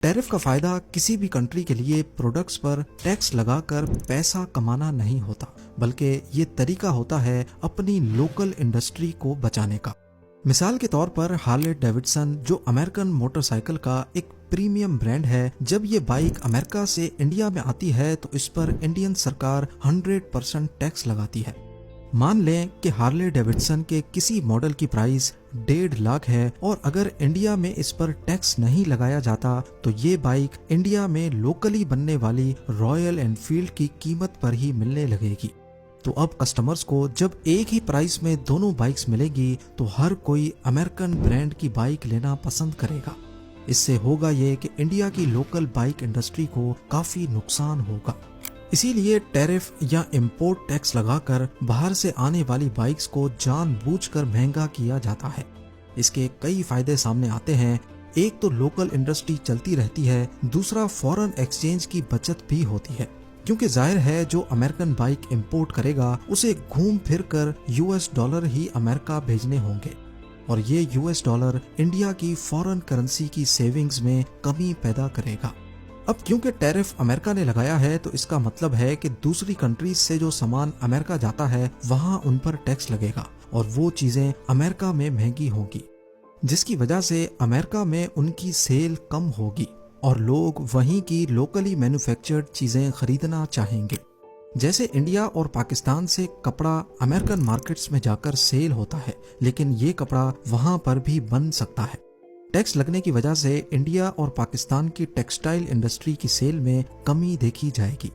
Tariff का फायदा किसी भी कंट्री के लिए प्रोडक्ट्स पर टैक्स लगाकर पैसा कमाना नहीं होता, बल्कि ये तरीका होता है अपनी लोकल इंडस्ट्री को बचाने का। मिसाल के तौर पर हार्ले डेविडसन, जो अमेरिकन मोटरसाइकिल का एक प्रीमियम ब्रांड है, जब ये बाइक अमेरिका से इंडिया में आती है तो इस पर इंडियन सरकार 100% टैक्स लगाती है। मान लें कि हार्ले डेविडसन के किसी मॉडल की प्राइस 1.5 लाख है और अगर इंडिया में इस पर टैक्स नहीं लगाया जाता तो ये बाइक इंडिया में लोकली बनने वाली रॉयल एनफील्ड की कीमत पर ही मिलने लगेगी। तो अब कस्टमर्स को जब एक ही प्राइस में दोनों बाइक्स मिलेगी तो हर कोई अमेरिकन ब्रांड की बाइक लेना पसंद करेगा। इससे होगा ये कि इंडिया की लोकल बाइक इंडस्ट्री को काफी नुकसान होगा। इसीलिए टैरिफ या इंपोर्ट टैक्स लगाकर बाहर से आने वाली बाइक्स को जानबूझकर महंगा किया जाता है। इसके कई फायदे सामने आते हैं। एक तो लोकल इंडस्ट्री चलती रहती है, दूसरा फॉरेन एक्सचेंज की बचत भी होती है, क्योंकि जाहिर है जो अमेरिकन बाइक इंपोर्ट करेगा उसे घूम फिर कर यूएस डॉलर ही अमेरिका भेजने होंगे और ये यूएस डॉलर इंडिया की फॉरेन करेंसी की सेविंग्स में कमी पैदा करेगा। अब क्योंकि टैरिफ अमेरिका ने लगाया है तो इसका मतलब है कि दूसरी कंट्रीज से जो सामान अमेरिका जाता है वहां उन पर टैक्स लगेगा और वो चीजें अमेरिका में महंगी होगी, जिसकी वजह से अमेरिका में उनकी सेल कम होगी और लोग वहीं की लोकली मैन्युफैक्चर्ड चीजें खरीदना चाहेंगे। जैसे इंडिया और पाकिस्तान से कपड़ा अमेरिकन मार्केट्स में जाकर सेल होता है, लेकिन ये कपड़ा वहां पर भी बन सकता है। टैक्स लगने की वजह से इंडिया और पाकिस्तान की टेक्सटाइल इंडस्ट्री की सेल में कमी देखी जाएगी।